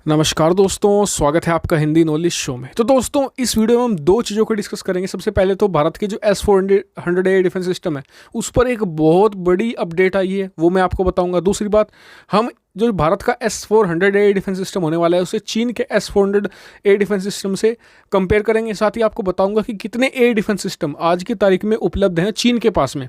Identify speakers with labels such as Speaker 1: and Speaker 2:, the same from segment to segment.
Speaker 1: नमस्कार दोस्तों, स्वागत है आपका हिंदी नॉलेज शो में। तो दोस्तों, इस वीडियो में हम दो चीज़ों को डिस्कस करेंगे। सबसे पहले तो भारत के जो S-400 एयर डिफेंस सिस्टम है उस पर एक बहुत बड़ी अपडेट आई है, वो मैं आपको बताऊंगा। दूसरी बात, हम जो भारत का S-400 एयर डिफेंस सिस्टम होने वाला है उसे चीन के S-400 एयर डिफेंस सिस्टम से कंपेयर करेंगे। साथ ही आपको बताऊंगा कि कितने एयर डिफेंस सिस्टम आज की तारीख में उपलब्ध हैं चीन के पास में।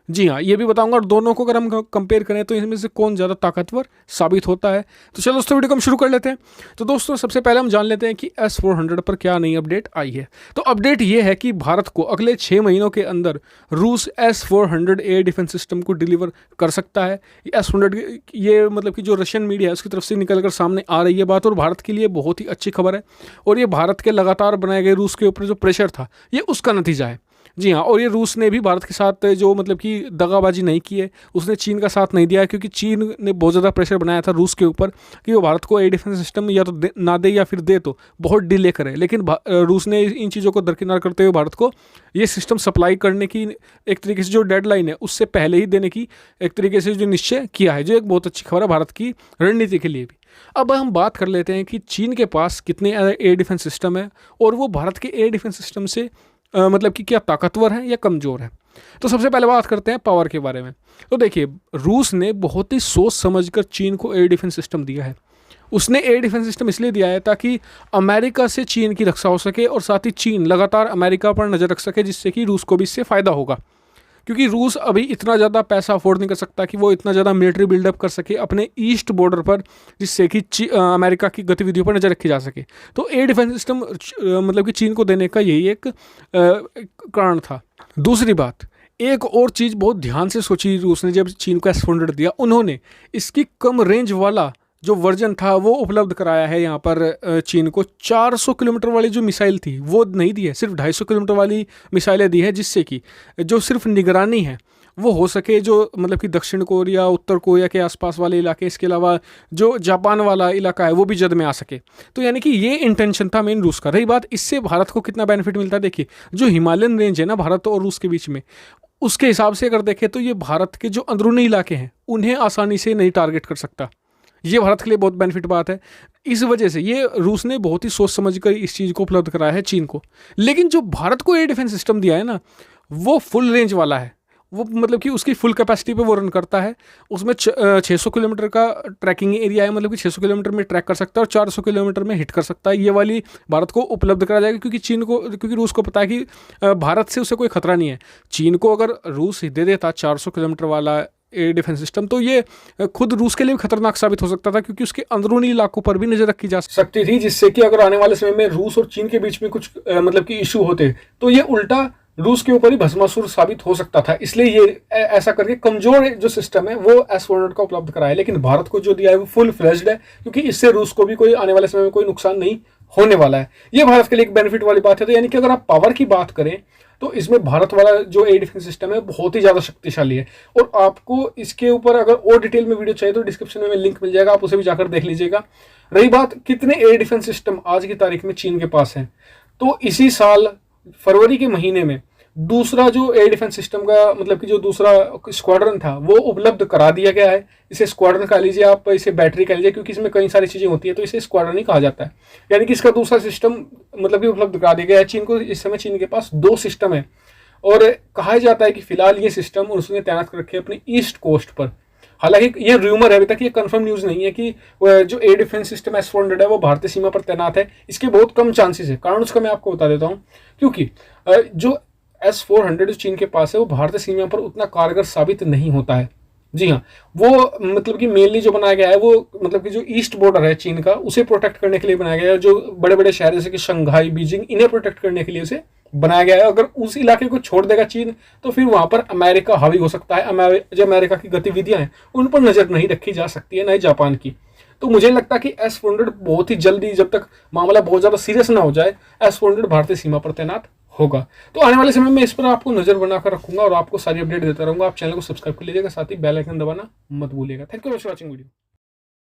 Speaker 1: जी हाँ, ये भी बताऊंगा। और दोनों को अगर हम कंपेयर करें तो इनमें से कौन ज़्यादा ताकतवर साबित होता है। तो चलो दोस्तों, वीडियो को हम शुरू कर लेते हैं। तो दोस्तों, सबसे पहले हम जान लेते हैं कि S-400 पर क्या नई अपडेट आई है। तो अपडेट ये है कि भारत को अगले 6 महीनों के अंदर रूस S-400 एयर डिफेंस सिस्टम को डिलीवर कर सकता है। S-400 ये मतलब कि जो रशियन मीडिया है उसकी तरफ से निकलकर सामने आ रही है बात, और भारत के लिए बहुत ही अच्छी खबर है। और ये भारत के लगातार बनाए गए रूस के ऊपर जो प्रेशर था ये उसका नतीजा है। जी हाँ, और ये रूस ने भी भारत के साथ जो मतलब कि दगाबाजी नहीं की है, उसने चीन का साथ नहीं दिया है, क्योंकि चीन ने बहुत ज़्यादा प्रेशर बनाया था रूस के ऊपर कि वो भारत को एयर डिफेंस सिस्टम या तो ना दे या फिर दे तो बहुत डिले करे। लेकिन रूस ने इन चीज़ों को दरकिनार करते हुए भारत को ये सिस्टम सप्लाई करने की एक तरीके से जो डेडलाइन है उससे पहले ही देने की एक तरीके से जो निश्चय किया है, जो एक बहुत अच्छी खबर है भारत की रणनीति के लिए भी। अब हम बात कर लेते हैं कि चीन के पास कितने एयर डिफेंस सिस्टम है और वो भारत के एयर डिफेंस सिस्टम से मतलब कि क्या ताकतवर है या कमज़ोर है। तो सबसे पहले बात करते हैं पावर के बारे में। तो देखिए, रूस ने बहुत ही सोच समझकर चीन को एयर डिफेंस सिस्टम दिया है। उसने एयर डिफेंस सिस्टम इसलिए दिया है ताकि अमेरिका से चीन की रक्षा हो सके, और साथ ही चीन लगातार अमेरिका पर नज़र रख सके, जिससे कि रूस को भी इससे फ़ायदा होगा। क्योंकि रूस अभी इतना ज़्यादा पैसा अफोर्ड नहीं कर सकता कि वो इतना ज़्यादा मिलिट्री बिल्डअप कर सके अपने ईस्ट बॉर्डर पर, जिससे कि अमेरिका की गतिविधियों पर नज़र रखी जा सके। तो एयर डिफेंस सिस्टम मतलब कि चीन को देने का यही एक कारण था। दूसरी बात, एक और चीज़ बहुत ध्यान से सोची रूस ने जब चीन को S-400 दिया। उन्होंने इसकी कम रेंज वाला जो वर्जन था वो उपलब्ध कराया है यहाँ पर चीन को। 400 किलोमीटर वाली जो मिसाइल थी वो नहीं दी है, सिर्फ 250 किलोमीटर वाली मिसाइलें दी है, जिससे कि जो सिर्फ निगरानी है वो हो सके, जो मतलब कि दक्षिण कोरिया, उत्तर कोरिया के आसपास वाले इलाके, इसके अलावा जो जापान वाला इलाका है वो भी जद में आ सके। तो यानी कि ये इंटेंशन था मेन रूस का। रही बात, इससे भारत को कितना बेनिफिट मिलता है, देखिए जो हिमालयन रेंज है ना भारत और रूस के बीच में, उसके हिसाब से अगर देखें तो ये भारत के जो अंदरूनी इलाके हैं उन्हें आसानी से नहीं टारगेट कर सकता। ये भारत के लिए बहुत बेनिफिट बात है। इस वजह से ये रूस ने बहुत ही सोच समझकर इस चीज़ को उपलब्ध कराया है चीन को। लेकिन जो भारत को एयर डिफेंस सिस्टम दिया है ना, वो फुल रेंज वाला है। वो मतलब कि उसकी फुल कैपेसिटी पे वो रन करता है। उसमें 600 किलोमीटर का ट्रैकिंग एरिया है, मतलब कि 600 किलोमीटर में ट्रैक कर सकता है और 400 किलोमीटर में हिट कर सकता है। ये वाली भारत को उपलब्ध करा जाएगा, क्योंकि रूस को पता है कि भारत से उसे कोई खतरा नहीं है। चीन को अगर रूस दे देता 400 किलोमीटर वाला एयर डिफेंस सिस्टम, तो ये खुद रूस के लिए भी खतरनाक साबित हो सकता था, क्योंकि उसके अंदरूनी इलाकों पर भी नजर रखी जा सकती थी, जिससे कि अगर आने वाले समय में रूस और चीन के बीच में कुछ मतलब कि इशू होते तो ये उल्टा रूस के ऊपर ही भस्मासुर साबित हो सकता था। इसलिए ये ऐसा करके कमजोर जो सिस्टम है वो S-400 का उपलब्ध कराया है। लेकिन भारत को जो दिया है वो फुल फ्लेज्ड है, क्योंकि इससे रूस को भी कोई आने वाले समय में कोई नुकसान नहीं होने वाला है। ये भारत के लिए एक बेनिफिट वाली बात है। तो यानी कि अगर आप पावर की बात करें तो इसमें भारत वाला जो एयर डिफेंस सिस्टम है बहुत ही ज़्यादा शक्तिशाली है। और आपको इसके ऊपर अगर और डिटेल में वीडियो चाहिए तो डिस्क्रिप्शन में लिंक मिल जाएगा, आप उसे भी जाकर देख लीजिएगा। रही बात कितने एयर डिफेंस सिस्टम आज की तारीख में चीन के पास हैं, तो इसी साल फरवरी के महीने में दूसरा जो एयर डिफेंस सिस्टम का मतलब कि जो दूसरा स्क्वाड्रन था वो उपलब्ध करा दिया गया है। इसे स्क्वाड्रन कह लीजिए, आप इसे बैटरी कह लीजिए, क्योंकि इसमें कई सारी चीज़ें होती है, तो इसे स्क्वाड्रन ही कहा जाता है। यानी कि इसका दूसरा सिस्टम मतलब कि उपलब्ध करा दिया गया है चीन को। इस समय चीन के पास 2 सिस्टम है, और कहा जाता है कि फिलहाल ये सिस्टम उसने तैनात कर रखे हैं अपने ईस्ट कोस्ट पर। हालांकि ये र्यूमर है, अभी तक ये कंफर्म न्यूज़ नहीं है कि जो एयर डिफेंस सिस्टम S-400 है वो भारतीय सीमा पर तैनात है। इसके बहुत कम चांसेस है। कारण उसका मैं आपको बता देता हूँ, क्योंकि जो S-400 जो चीन के पास है वो भारतीय सीमा पर उतना कारगर साबित नहीं होता है। जी हाँ, वो मतलब कि मेनली जो बनाया गया है वो मतलब कि जो ईस्ट बॉर्डर है चीन का उसे प्रोटेक्ट करने के लिए बनाया गया है। जो बड़े बड़े शहर जैसे कि शंघाई, बीजिंग, इन्हें प्रोटेक्ट करने के लिए उसे बनाया गया है। अगर उस इलाके को छोड़ देगा चीन तो फिर वहां पर अमेरिका हावी हो सकता है। जो अमेरिका की गतिविधियां हैं उन पर नजर नहीं रखी जा सकती है, न ही जापान की। तो मुझे लगता है कि S-400 बहुत ही जल्दी, जब तक मामला बहुत ज़्यादा सीरियस ना हो जाए, S-400 भारतीय सीमा पर तैनात होगा। तो आने वाले समय में इस पर आपको नजर बनाकर रखूंगा और आपको सारी अपडेट देता रहूंगा। आप चैनल को सब्सक्राइब कर लीजिएगा, साथ ही बेल आइकन दबाना मत भूलिएगा। Thank you for watching video.